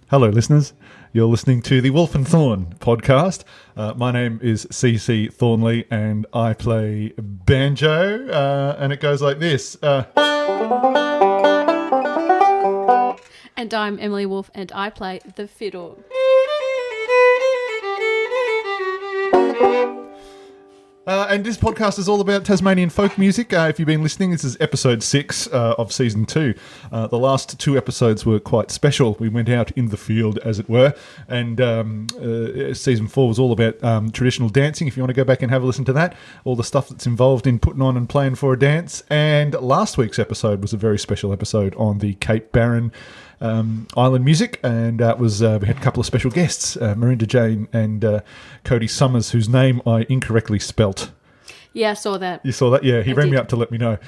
Hello, listeners. You're listening to the Wolfe and Thorn podcast. My name is CC Thornley, and I play banjo, and it goes like this. And I'm Emily Wolfe, and I play the fiddle. And this podcast is all about Tasmanian folk music. If you've been listening, this is episode 6 of season 2. The last 2 episodes were quite special. We went out in the field, as it were, and season 4 was all about traditional dancing. If you want to go back and have a listen to that, all the stuff that's involved in putting on and playing for a dance. And last week's episode was a very special episode on the Cape Barren island music, and we had a couple of special guests, Marinda Jane and Cody Summers, whose name I incorrectly spelt. Yeah, I saw that. You saw that? Yeah, he rang me up to let me know.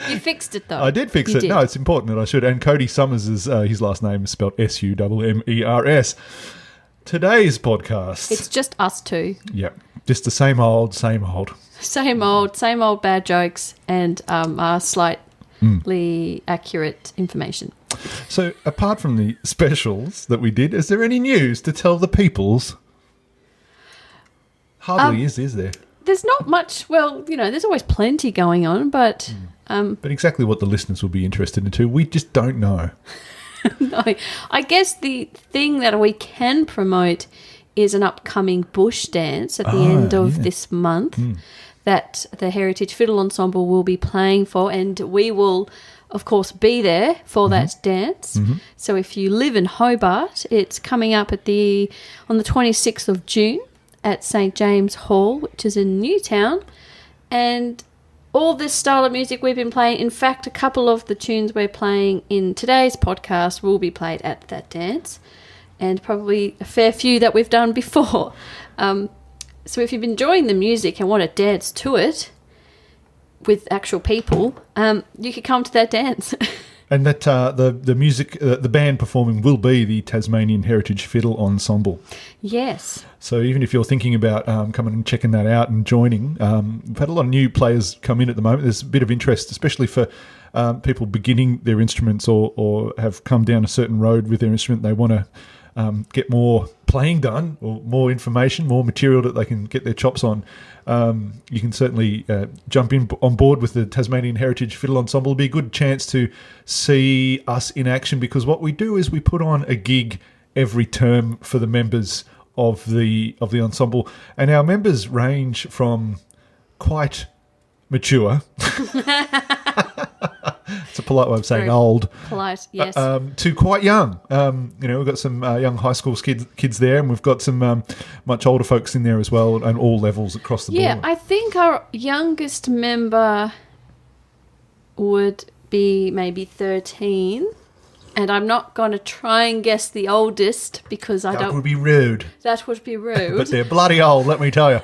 You fixed it, though. I did fix it. No, it's important that I should. And Cody Summers, is his last name is spelled Summers. Today's podcast. It's just us two. Yep. Just the same old. Same old bad jokes and our slightly accurate information. So, apart from the specials that we did, is there any news to tell the peoples? Hardly is there? There's not much. Well, there's always plenty going on, but... But exactly what the listeners will be interested in too, we just don't know. No, I guess the thing that we can promote is an upcoming bush dance at the end of this month that the Heritage Fiddle Ensemble will be playing for, and we will, of course, be there for that dance. So if you live in Hobart, it's coming up on the 26th of June at St. James Hall, which is in Newtown, and all this style of music we've been playing, in fact, a couple of the tunes we're playing in today's podcast will be played at that dance, and probably a fair few that we've done before. So if you've enjoying the music and want to dance to it with actual people, you could come to that dance. And that the music, the band performing will be the Tasmanian Heritage Fiddle Ensemble. Yes. So even if you're thinking about coming and checking that out and joining, we've had a lot of new players come in at the moment. There's a bit of interest, especially for people beginning their instruments or have come down a certain road with their instrument. They want to get more playing done or more information, more material that they can get their chops on. You can certainly jump on board with the Tasmanian Heritage Fiddle Ensemble. It'll be a good chance to see us in action, because what we do is we put on a gig every term for the members of the ensemble, and our members range from quite mature. It's a polite way of saying very old. Polite, yes. To quite young. We've got some young high school kids there, and we've got some much older folks in there as well, and all levels across the board. Yeah, I think our youngest member would be maybe 13, and I'm not going to try and guess the oldest because That would be rude. That would be rude. But they're bloody old, let me tell you.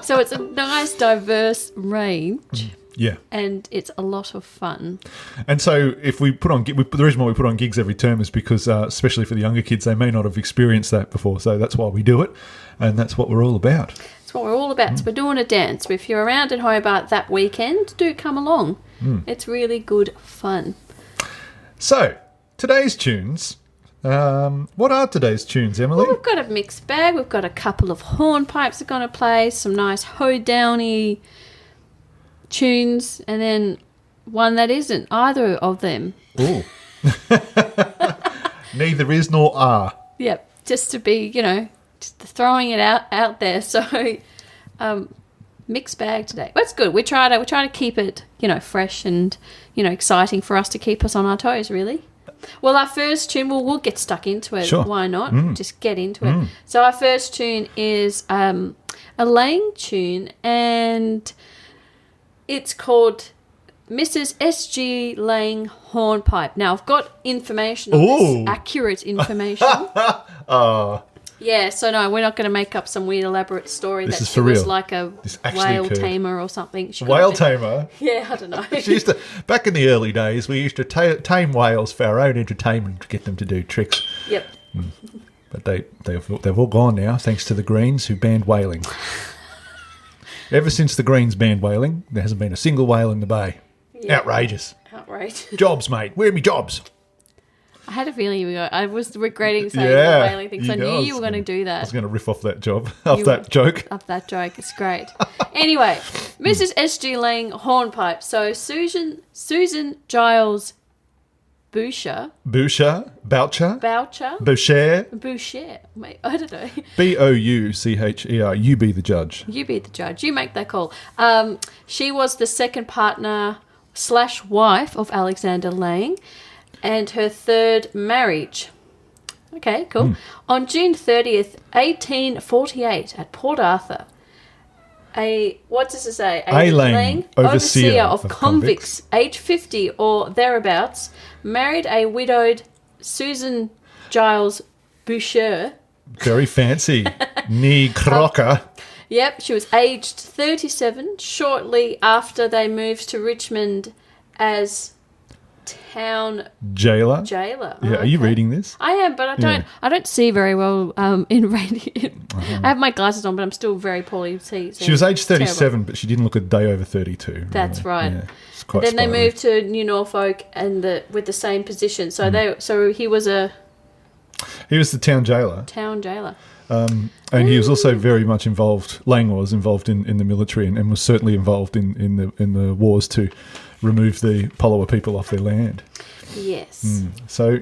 So it's a nice, diverse range. Yeah. And it's a lot of fun. And so if we put on... The reason why we put on gigs every term is because, especially for the younger kids, they may not have experienced that before. So that's why we do it, and that's what we're all about. That's what we're all about. So we're doing a dance. If you're around in Hobart that weekend, do come along. It's really good fun. So, today's tunes... what are today's tunes, Emily? Well, we've got a mixed bag. We've got a couple of hornpipes are going to play, some nice Downie tunes, and then one that isn't either of them. Ooh. Neither is nor are. Yep, just to be, just throwing it out there. So, mixed bag today. That's good. We try to keep it, fresh and, exciting for us to keep us on our toes, really. Well, our first tune, we'll get stuck into it. Sure. Why not? Just get into it. So our first tune is a Laing tune, and it's called Mrs. S.G. Laing Hornpipe. Now, I've got information on this, accurate information. Yeah, so no, we're not going to make up some weird elaborate story that she was like a whale tamer or something. Whale tamer? Yeah, I don't know. She used to, back in the early days, we used to tame whales for our own entertainment to get them to do tricks. Yep. But they've all gone now, thanks to the Greens who banned whaling. Ever since the Greens banned whaling, there hasn't been a single whale in the bay. Yeah. Outrageous. Outrageous. Jobs, mate. Where are me jobs? I had a feeling you were going. I was regretting saying Yeah, the whaling thing, so I knew you were going to do I was that. going to riff off that joke. Up that joke. It's great. Anyway, Mrs. S.G. Laing, hornpipe. So Susan Giles Boucher. Boucher. Boucher. Boucher. Boucher. Mate, I don't know. Boucher. You be the judge. You be the judge. You make that call. She was the second partner / wife of Alexander Laing and her third marriage. Okay, cool. On June 30th, 1848, at Port Arthur, what does it say? A. Laing, overseer of convicts, age 50 or thereabouts, married a widowed Susan Giles Boucher. Very fancy. Nee Crocker. Yep, she was aged 37 shortly after they moved to Richmond as town Jailer. jailer. Yeah, are you reading this? I am, but I don't see very well in radio. I have my glasses on, but I'm still very poorly seeing. She was aged 37, terrible. but she didn't look a day over 32. That's right. Yeah, it's quite Then they spidery. moved to New Norfolk and with the same position. So he was a He was the town jailer. town jailer. And he was also very much involved. Laing was involved in the military and was certainly involved in the wars to remove the Palawa people off their land. Yes. So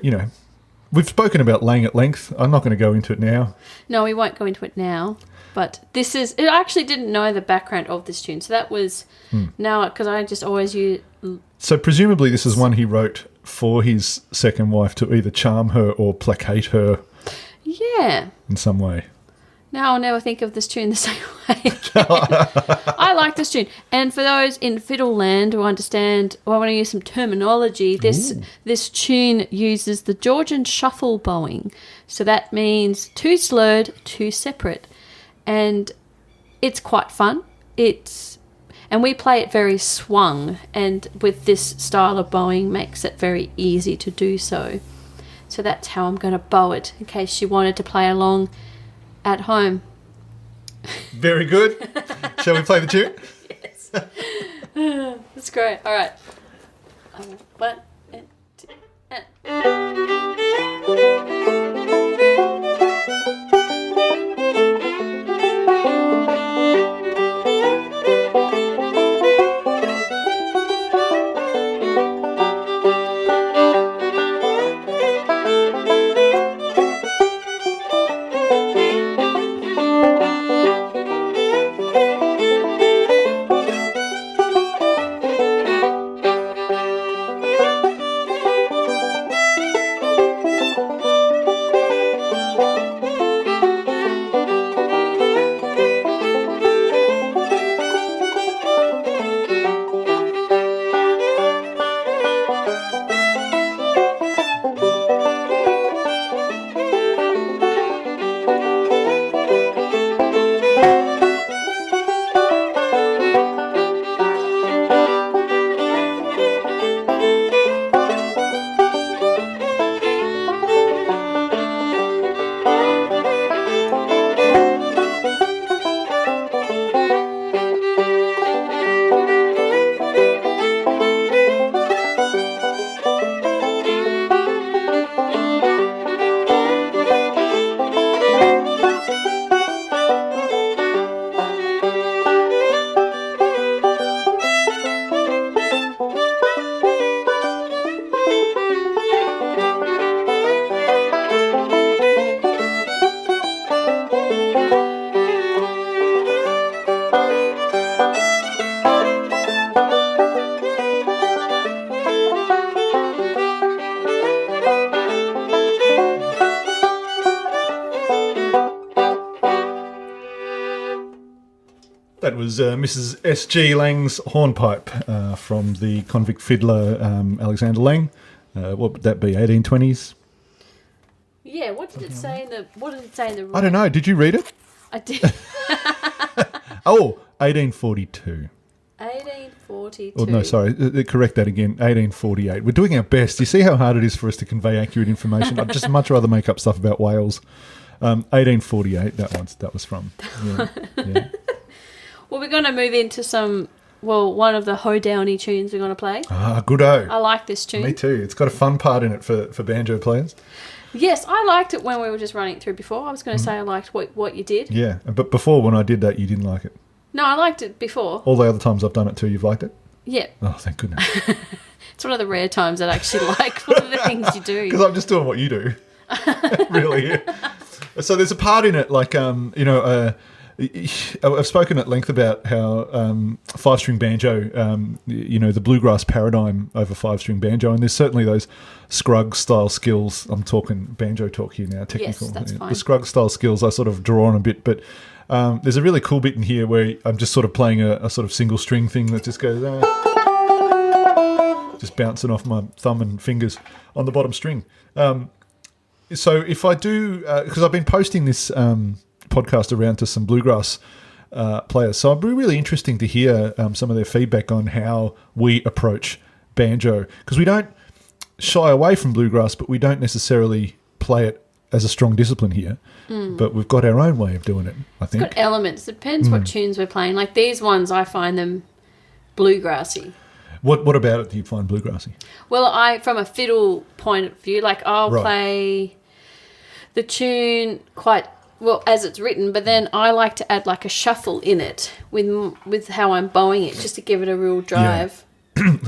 we've spoken about Laing at length. I'm not going to go into it now. No, we won't go into it now. But I actually didn't know the background of this tune, so that was now because I just always use. So presumably this is one he wrote for his second wife to either charm her or placate her. Yeah. In some way. Now I'll never think of this tune the same way again. I like this tune. And for those in fiddle land who understand, I want to use some terminology, this tune uses the Georgian shuffle bowing. So that means 2 slurred, 2 separate. And it's quite fun. And we play it very swung, and with this style of bowing makes it very easy to do so. So that's how I'm going to bow it, in case you wanted to play along at home. Very good. Shall we play the tune? Yes. That's great. All right. 1, 2, That was Mrs. S.G. Laing's Hornpipe from the convict fiddler Alexander Laing. What would that be, 1820s? Yeah, what did it say in the I don't know. Did you read it? I did. 1842. 1842. Oh, no, sorry. Correct that again. 1848. We're doing our best. You see how hard it is for us to convey accurate information? I'd just much rather make up stuff about Wales. 1848, that was from. Yeah. Well, we're going to move into some one of the Downie tunes we're going to play. Ah, good-o. I like this tune. Me too. It's got a fun part in it for banjo players. Yes, I liked it when we were just running it through before. I was going to say I liked what you did. Yeah, but before when I did that, you didn't like it. No, I liked it before. All the other times I've done it too, you've liked it? Yeah. Oh, thank goodness. It's one of the rare times that I actually like one of the things you do. Because I'm just doing what you do. Really. So there's a part in it like, I've spoken at length about how five-string banjo, the bluegrass paradigm over five-string banjo, and there's certainly those Scruggs-style skills. I'm talking banjo talk here now, technical. Yes, that's fine. The Scruggs-style skills I sort of draw on a bit, but there's a really cool bit in here where I'm just sort of playing a sort of single-string thing that just goes... just bouncing off my thumb and fingers on the bottom string. So if I do... because I've been posting this... podcast around to some bluegrass players. So it'd be really interesting to hear some of their feedback on how we approach banjo, because we don't shy away from bluegrass, but we don't necessarily play it as a strong discipline here. But we've got our own way of doing it, I think. It's got elements. It depends what tunes we're playing. Like these ones, I find them bluegrassy. What about it do you find bluegrassy? Well, from a fiddle point of view, like I'll Right. play the tune quite... well, as it's written, but then I like to add like a shuffle in it with how I'm bowing it, just to give it a real drive.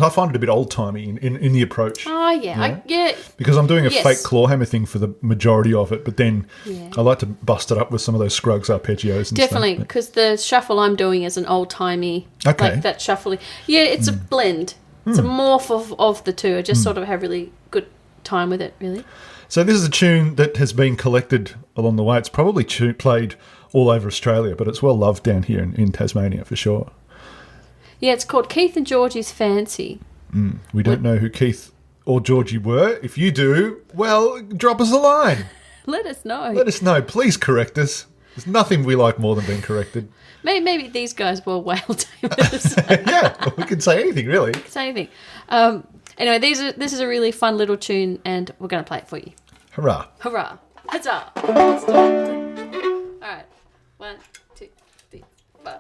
I find it a bit old-timey in the approach. Oh, yeah. Yeah. Because I'm doing a Yes. fake clawhammer thing for the majority of it, but then Yeah. I like to bust it up with some of those Scruggs arpeggios and Definitely, stuff. because the shuffle I'm doing is an old-timey, Okay. like that shuffling. Yeah, it's a blend. It's a morph of the two. I just sort of have really good time with it, really. So this is a tune that has been collected along the way. It's probably played all over Australia, but it's well loved down here in Tasmania for sure. Yeah, it's called Kieth and Georgie's Fancy. We don't know who Kieth or Georgie were. If you do, well, drop us a line. Let us know. Let us know. Please correct us. There's nothing we like more than being corrected. Maybe these guys were whale tamers. Yeah, we can say anything, really. Say anything. Anyway, this is a really fun little tune, and we're going to play it for you. Hurrah. Hurrah! Huzzah! Let's do it. All right. 1, 2, 3, 4.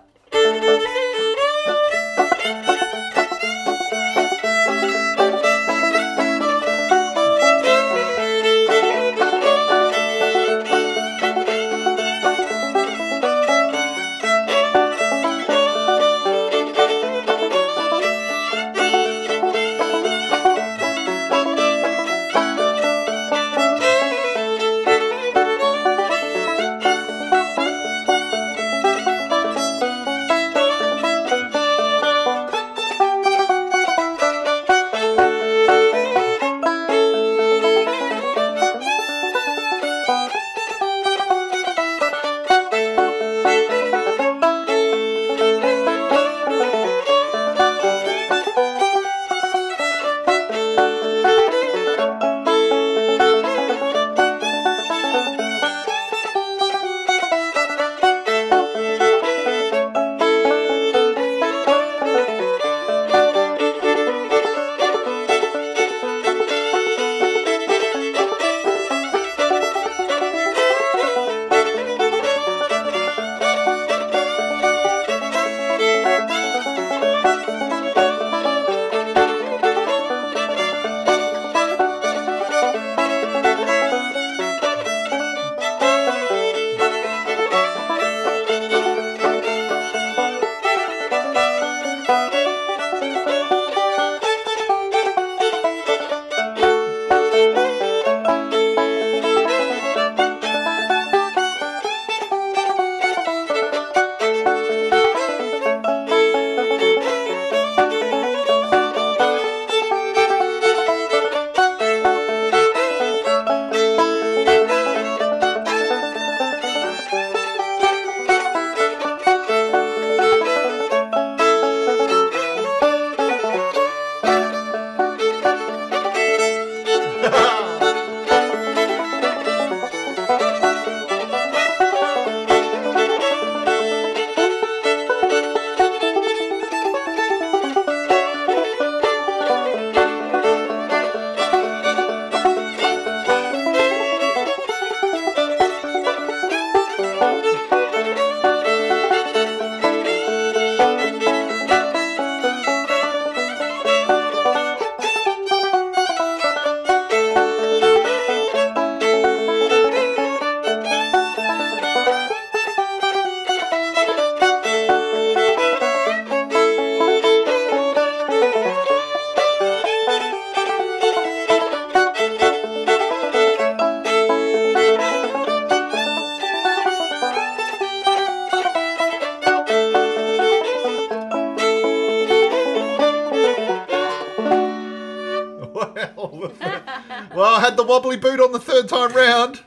Well, I had the wobbly boot on the third time round.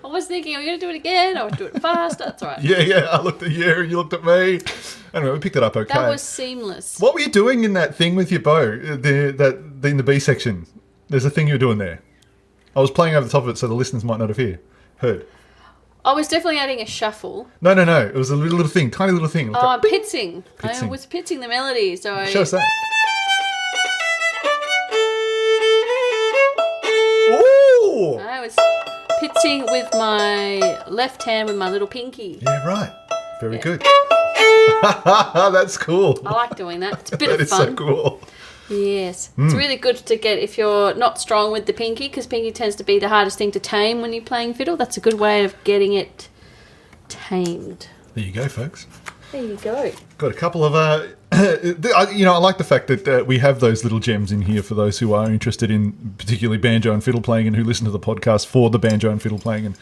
I was thinking, are we going to do it again? I was doing it fast. That's all right. Yeah. I looked at you and you looked at me. Anyway, we picked it up okay. That was seamless. What were you doing in that thing with your bow? In the B section. There's a thing you were doing there. I was playing over the top of it so the listeners might not have heard. I was definitely adding a shuffle. No. It was a little thing, tiny little thing. I'm pitzing. I was pitzing the melody. So show us that. Ooh! I was pitzing with my left hand with my little pinky. Yeah, right. Very good. That's cool. I like doing that. It's a bit That of is fun. so cool. Yes. It's really good to get if you're not strong with the pinky, because pinky tends to be the hardest thing to tame when you're playing fiddle. That's a good way of getting it tamed. There you go, folks. There you go. Got a couple of, I like the fact that we have those little gems in here for those who are interested in particularly banjo and fiddle playing and who listen to the podcast for the banjo and fiddle playing and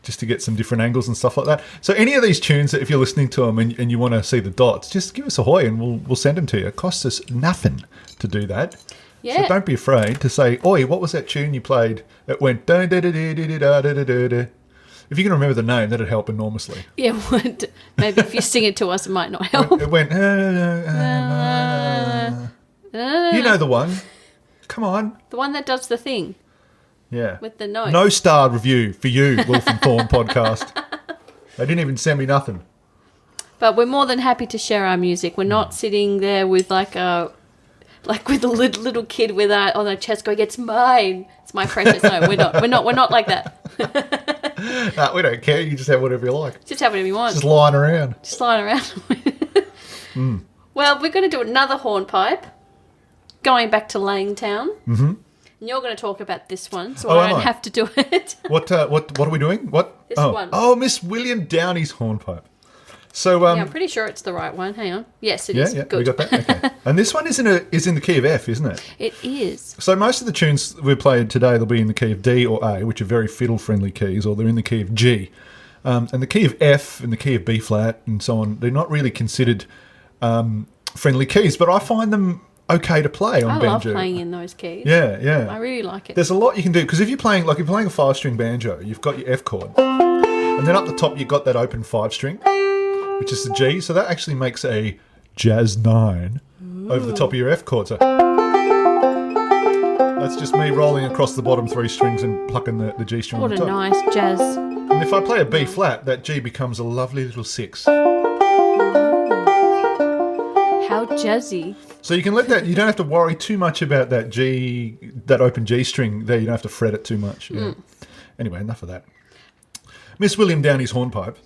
just to get some different angles and stuff like that. So any of these tunes, if you're listening to them and you want to see the dots, just give us a hoy and we'll send them to you. It costs us nothing to do that. Yeah. So don't be afraid to say, oi, what was that tune you played? It went da da da da da da da da da. If you can remember the name, that'd help enormously. Yeah, maybe if you sing it to us, it might not help. It went. You know the one. Come on. The one that does the thing. Yeah. With the notes. No star review for you, Wolfe and Thorn podcast. They didn't even send me nothing. But we're more than happy to share our music. We're not sitting there with with a little kid with on our chest going, "It's mine. It's my precious." No, we're not like that. No, we don't care. You just have whatever you like. Just have whatever you want. Just lying around. Just lying around. Well, we're going to do another hornpipe. Going back to Laing town. Mm-hmm. And you're going to talk about this one, so I don't have to do it. What are we doing? What? This one. Oh, Miss William Downie's hornpipe. So yeah, I'm pretty sure it's the right one. Hang on. Yes, it is. Yeah, good. we got that. Okay. And this one is in the key of F, isn't it? It is. So most of the tunes we played today, they'll be in the key of D or A, which are very fiddle-friendly keys, or they're in the key of G. And the key of F and the key of B flat and so on, they're not really considered friendly keys, but I find them okay to play on banjo. I love playing in those keys. Yeah. I really like it. There's a lot you can do, because if you're playing a 5-string banjo, you've got your F chord, and then up the top you've got that open 5-string, which is the G, so that actually makes a jazz 9 over the top of your F chord. So that's just me rolling across the bottom 3 strings and plucking the G string on the top. What a nice jazz. And if I play a B flat, that G becomes a lovely little 6. How jazzy. So you can let that, you don't have to worry too much about that open G string there. You don't have to fret it too much. Yeah. Anyway, enough of that. Miss William Downie's hornpipe.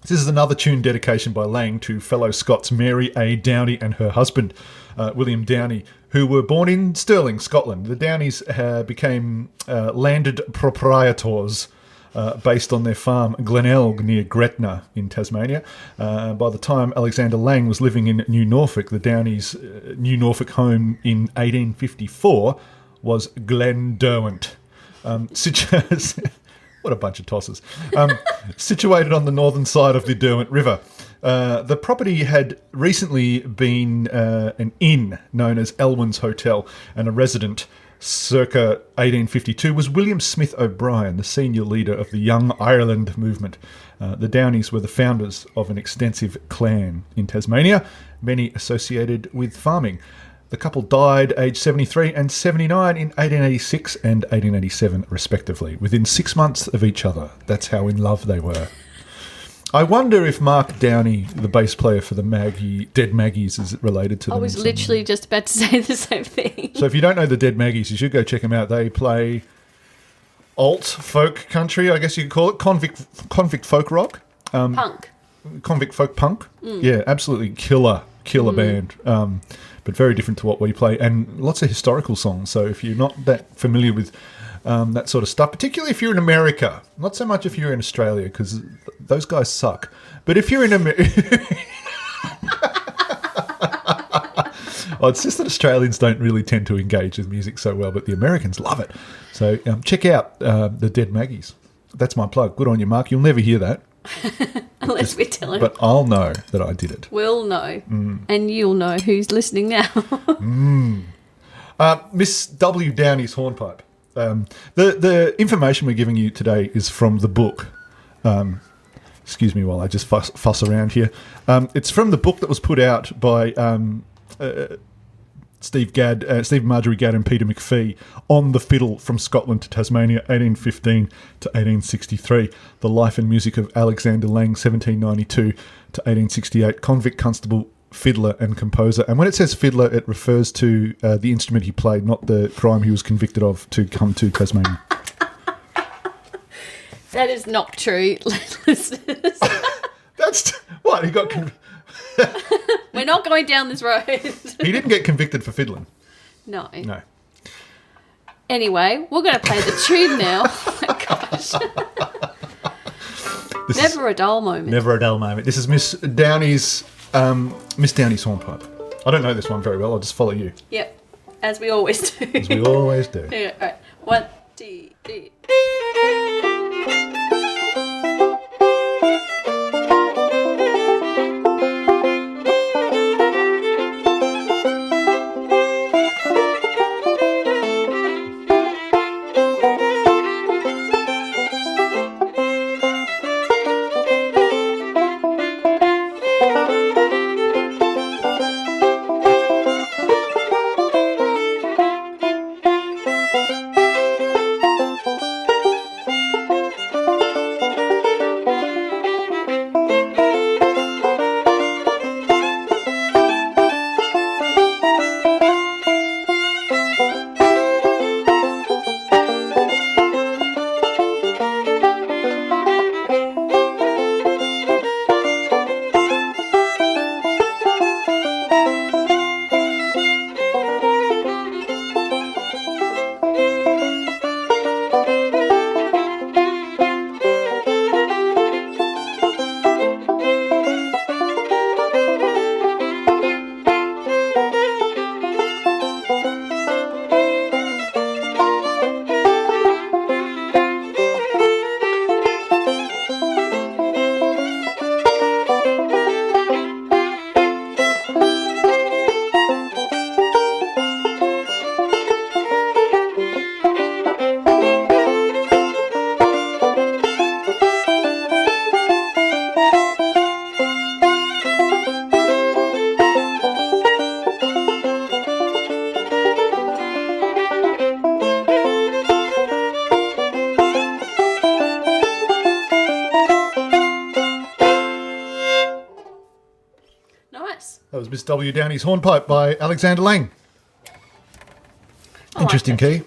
This is another tune dedication by Laing to fellow Scots Mary A. Downie and her husband, William Downie, who were born in Stirling, Scotland. The Downies became landed proprietors based on their farm Glenelg near Gretna in Tasmania. By the time Alexander Laing was living in New Norfolk, the Downies' New Norfolk home in 1854 was Glen Derwent. What a bunch of tosses. Situated on the northern side of the Derwent River. The property had recently been an inn known as Elwyn's Hotel, and a resident circa 1852 was William Smith O'Brien, the senior leader of the Young Ireland movement. The Downies were the founders of an extensive clan in Tasmania, many associated with farming. The couple died aged 73 and 79 in 1886 and 1887, respectively, within 6 months of each other. That's how in love they were. I wonder if Mark Downie, the bass player for the Dead Maggies, is related to them. I was literally just about to say the same thing. So if you don't know the Dead Maggies, you should go check them out. They play alt folk country, I guess you could call it, convict folk rock. Punk. Convict folk punk. Yeah, absolutely killer band. But very different to what we play, and lots of historical songs. So if you're not that familiar with that sort of stuff, particularly if you're in America, not so much if you're in Australia, because those guys suck. But if you're in America... it's just that Australians don't really tend to engage with music so well, but the Americans love it. So check out the Dead Maggies. That's my plug. Good on you, Mark. You'll never hear that. Unless we tell him. But I'll know that I did it. We'll know. And you'll know who's listening now. Miss W. Downie's hornpipe. The information we're giving you today is from the book. Excuse me while I just fuss around here. It's from the book that was put out by Steve Marjorie Gadd and Peter McPhee on the fiddle from Scotland to Tasmania, 1815 to 1863. The Life and Music of Alexander Laing, 1792 to 1868. Convict constable, fiddler and composer. And when it says fiddler, it refers to the instrument he played, not the crime he was convicted of to come to Tasmania. That is not true, listeners. That's what he got. We're not going down this road. He didn't get convicted for fiddling. No. Anyway, we're going to play the tune now. Oh my gosh. Never a dull moment. Never a dull moment. This is Miss Downie's Hornpipe. I don't know this one very well. I'll just follow you. Yep, as we always do. As we always do. Yeah, all right. 1, 2, 3. That was Miss W. Downie's Hornpipe by Alexander Laing. Interesting key.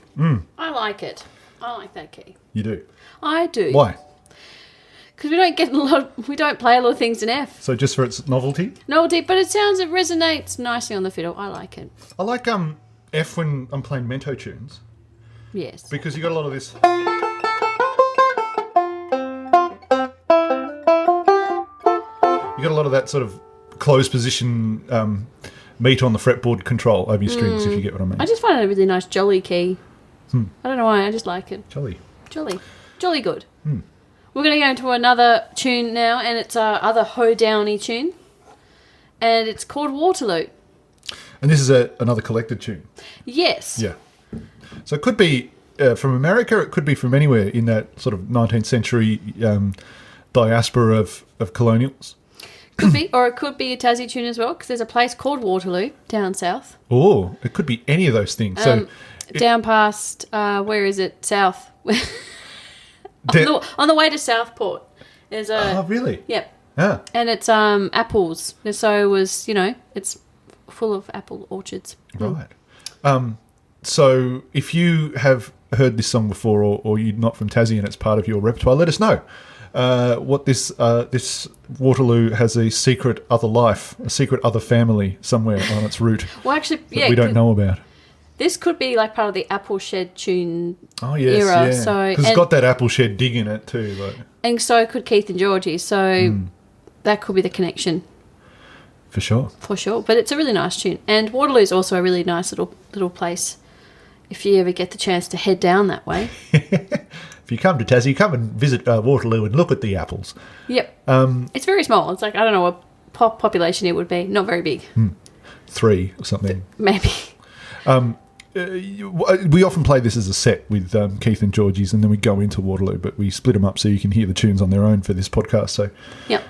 I like it. I like that key. You do? I do. Why? Because we don't play a lot of things in F. So just for its novelty? Novelty, but it resonates nicely on the fiddle. I like it. I like F when I'm playing mento tunes. Yes. Because you got a lot of this. You got a lot of that sort of closed position meat on the fretboard control over your strings, if you get what I mean. I just find it a really nice jolly key. I don't know why, I just like it. Jolly. Jolly good. We're going to go into another tune now, and it's our other Ho Downie tune. And it's called Waterloo. And this is another collected tune. Yes. Yeah. So it could be from America, it could be from anywhere in that sort of 19th century diaspora of colonials. Could be, or it could be a Tassie tune as well, because there's a place called Waterloo down south. Oh, it could be any of those things. So down past, where is it? South. on the way to Southport. There's a... Oh, really? Yep. Ah. And it's apples. So it was, it's full of apple orchards. Right. So if you have heard this song before or you're not from Tassie and it's part of your repertoire, let us know. What this Waterloo has a secret other life, a secret other family somewhere on its route. Well, actually, that we don't know about. This could be like part of the Apple Shed tune era. Yeah. So, because it's got that Apple Shed dig in it too. And so could Kieth and Georgie. So that could be the connection. For sure. But it's a really nice tune. And Waterloo is also a really nice little place if you ever get the chance to head down that way. If you come to Tassie, come and visit Waterloo and look at the apples. Yep. It's very small. It's like, I don't know what population it would be. Not very big. 3 or something. Maybe. we often play this as a set with Kieth and Georgie's, and then we go into Waterloo, but we split them up so you can hear the tunes on their own for this podcast. So, yep.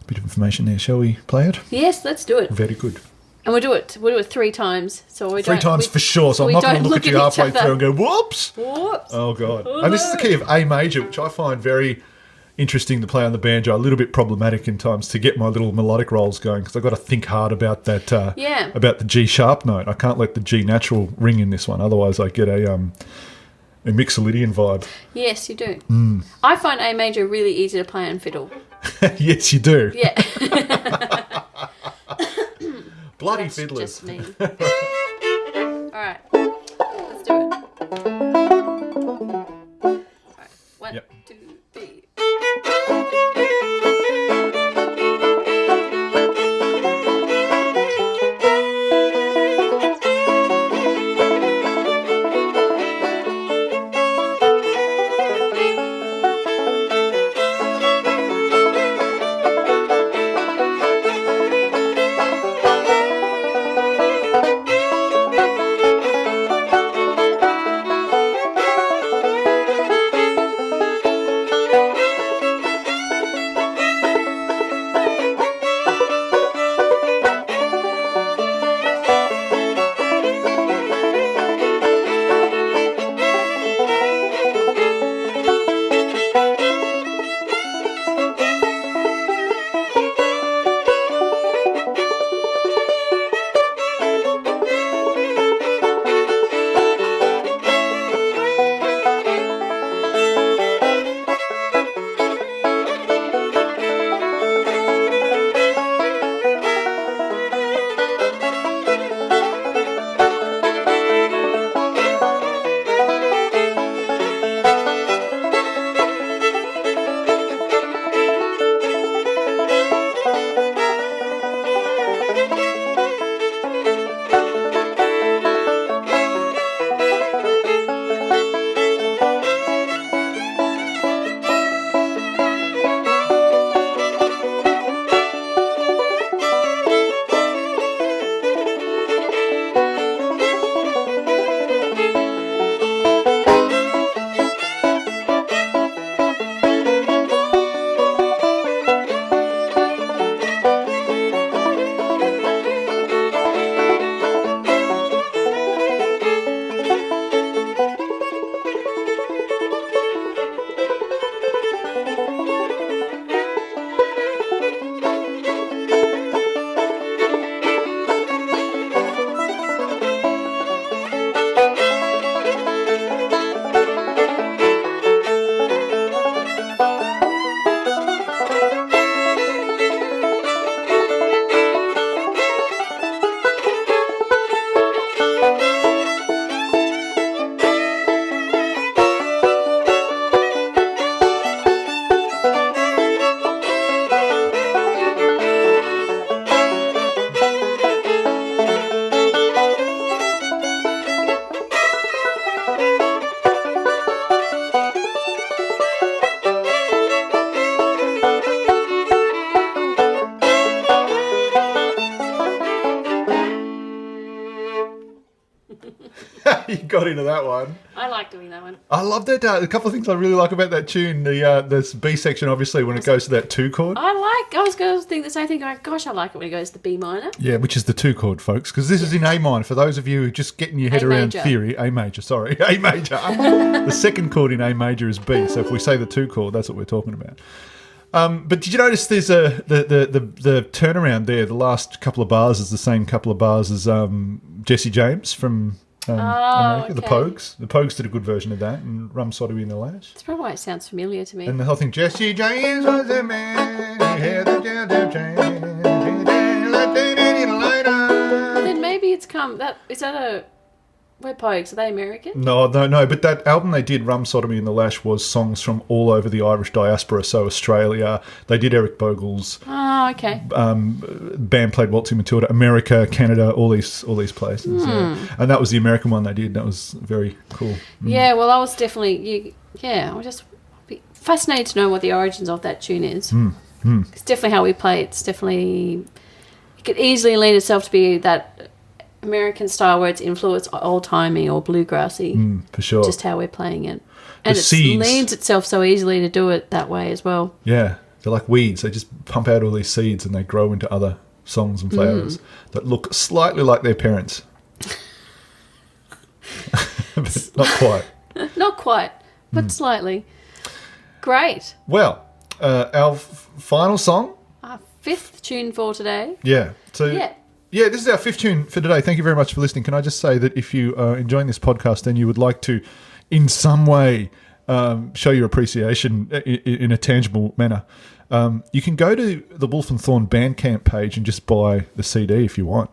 A bit of information there. Shall we play it? Yes, let's do it. Very good. And we'll do it 3 times. So we three times for sure. So I'm not going to look at you halfway through and go, whoops. Whoops. Oh, God. And this is the key of A major, which I find very interesting to play on the banjo, a little bit problematic in times to get my little melodic rolls going because I've got to think hard about that, about the G sharp note. I can't let the G natural ring in this one, otherwise I get a Mixolydian vibe. Yes, you do. I find A major really easy to play on fiddle. Yes, you do. Yeah. Bloody That's fiddlers. Just me. All right, let's do it. All right, 1, 2, 3. You got into that one. I like doing that one. I love that. A couple of things I really like about that tune. The B section, obviously, when it goes to that 2 chord. I was going to think the same thing. Like, gosh, I like it when it goes to B minor. Yeah, which is the 2 chord, folks, because this is in A minor. For those of you who are just getting your head around major. theory, A major. The 2nd chord in A major is B. So if we say the 2 chord, that's what we're talking about. But did you notice there's the turnaround there? The last couple of bars is the same couple of bars as Jesse James from America. Okay. The Pogues. The Pogues did a good version of that, and Rum Sodomy in the Lash. That's probably why it sounds familiar to me. And the whole thing, Jesse James was a man, he had a jelly chain. Then maybe it's come. Is that a... We're Pogues. Are they American? No. But that album they did, Rum Sodomy in the Lash, was songs from all over the Irish diaspora. So Australia, they did Eric Bogle's. Oh, okay. Band played Waltzing Matilda. America, Canada, all these places. Yeah. And that was the American one they did. That was very cool. Yeah. Well, I was definitely. I was just fascinated to know what the origins of that tune is. It's definitely how we play. It's definitely. It could easily lend itself to be that American style where it's influenced old-timey or bluegrassy. For sure. Just how we're playing it. And The it seeds. lends itself so easily to do it that way as well. Yeah. They're like weeds. They just pump out all these seeds and they grow into other songs and flowers that look slightly like their parents. But not quite. Not quite, but slightly. Great. Well, our final song. Our fifth tune for today. Yeah. So yeah, this is our fifth tune for today. Thank you very much for listening. Can I just say that if you are enjoying this podcast and you would like to, in some way, show your appreciation in a tangible manner, you can go to the Wolfe and Thorn Bandcamp page and just buy the CD if you want.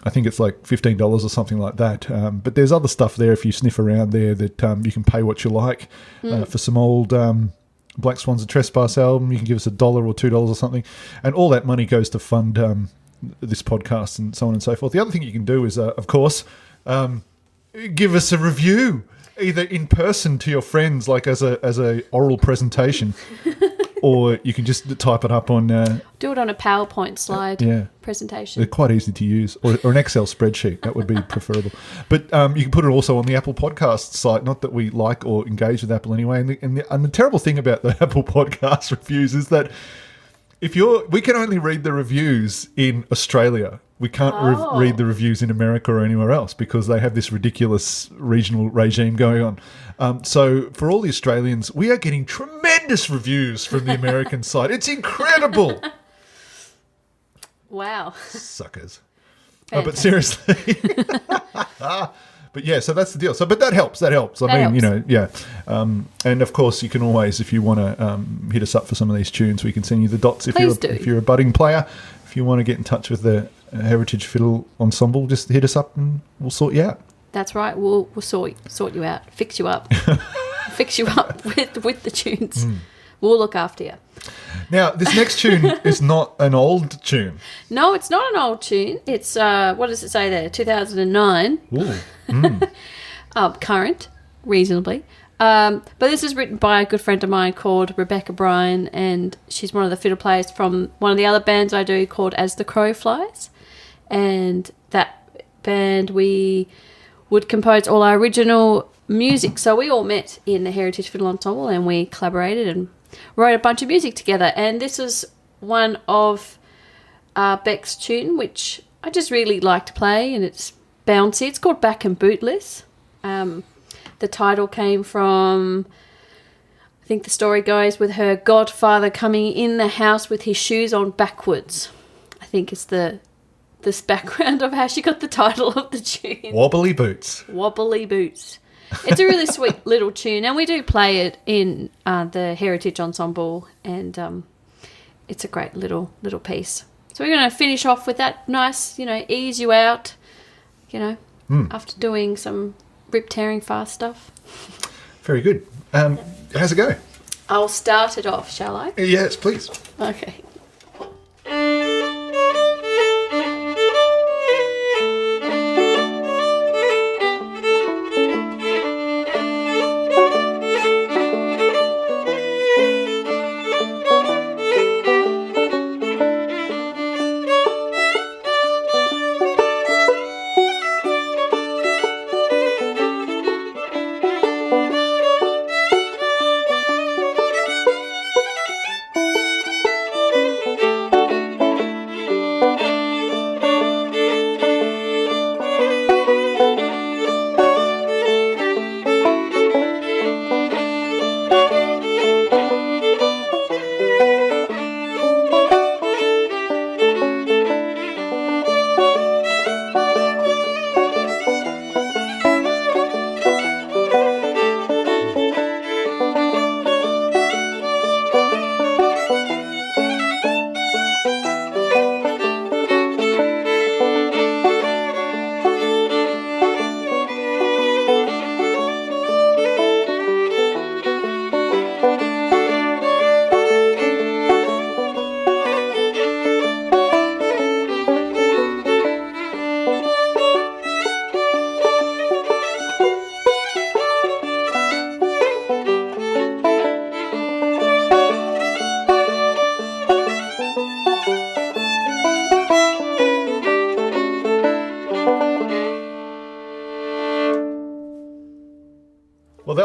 I think it's like $15 or something like that. But there's other stuff there if you sniff around there that you can pay what you like. For some old Black Swans and Trespass album, you can give us $1 or $2 or something. And all that money goes to fund this podcast and so on and so forth. The other thing you can do is, of course, give us a review, either in person to your friends, like as a oral presentation, or you can just type it up on... do it on a PowerPoint slide presentation. They're quite easy to use, or an Excel spreadsheet. That would be preferable. But you can put it also on the Apple Podcast site. Not that we like or engage with Apple anyway. And the terrible thing about the Apple Podcast reviews is that we can only read the reviews in Australia. We can't read the reviews in America or anywhere else because they have this ridiculous regional regime going on. So for all the Australians, we are getting tremendous reviews from the American side. It's incredible. Wow. Suckers. Oh, but seriously. But yeah, so that's the deal. So, but that helps. Helps. You know, yeah. And of course, you can always, if you want to hit us up for some of these tunes, we can send you the dots. If you're a budding player, if you want to get in touch with the Heritage Fiddle Ensemble, just hit us up and we'll sort you out. That's right. We'll sort you out, fix you up, fix you up with the tunes. We'll look after you. Now, this next tune is not an old tune. No, it's not an old tune. It's, what does it say there? 2009. Ooh. Current, reasonably. But this is written by a good friend of mine called Rebecca Bryan, and she's one of the fiddle players from one of the other bands I do called As the Crow Flies. And that band, we would compose all our original music. So we all met in the Heritage Fiddle Ensemble and we collaborated and wrote a bunch of music together. And this is one of Beck's tune, which I just really like to play, and it's bouncy. It's called Back and Bootless. The title came from, I think the story goes, with her godfather coming in the house with his shoes on backwards. I think it's this background of how she got the title of the tune. Wobbly Boots. Wobbly Boots. It's a really sweet little tune, and we do play it in the Heritage Ensemble, and it's a great little piece. So we're going to finish off with that nice, ease you out, after doing some rip-tearing fast stuff. Very good. How's it go? I'll start it off, shall I? Yes, please. Okay.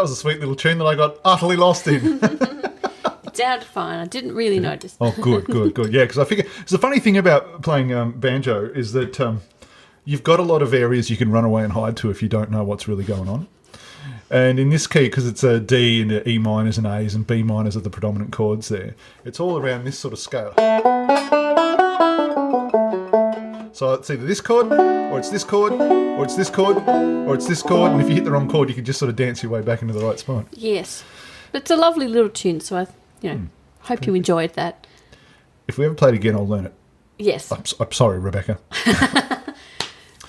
was a sweet little tune that I got utterly lost in. It sounded fine. I didn't really notice. Oh, good. Yeah, because I figure the funny thing about playing banjo is that you've got a lot of areas you can run away and hide to if you don't know what's really going on. And in this key, because it's a D and E minors and A's and B minors are the predominant chords there, it's all around this sort of scale. So it's either this chord, or it's this chord, or it's this chord, or it's this chord, and if you hit the wrong chord, you can just sort of dance your way back into the right spot. Yes. But it's a lovely little tune, so I hope you enjoyed that. If we ever play it again, I'll learn it. Yes. I'm sorry, Rebecca.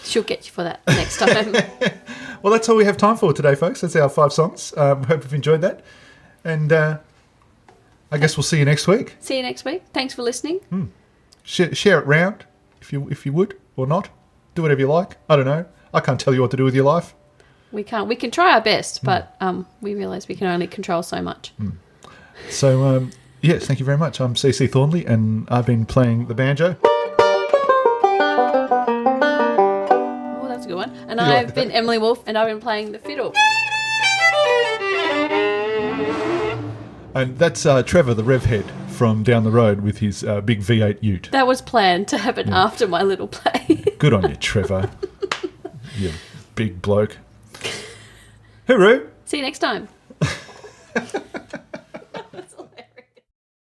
She'll get you for that next time. Well, that's all we have time for today, folks. That's our 5 songs. Hope you've enjoyed that. And I guess we'll see you next week. See you next week. Thanks for listening. Share it round if you would or not. Do whatever you like. I don't know. I can't tell you what to do with your life. We can't. We can try our best, but we realise we can only control so much. So, yes, thank you very much. I'm CC Thornley, and I've been playing the banjo. Oh, that's a good one. And I've been Emily Wolfe, and I've been playing the fiddle. And that's Trevor, the rev head from down the road with his big V8 ute. That was planned to happen after my little play. Good on you, Trevor. You big bloke. Hooroo. See you next time.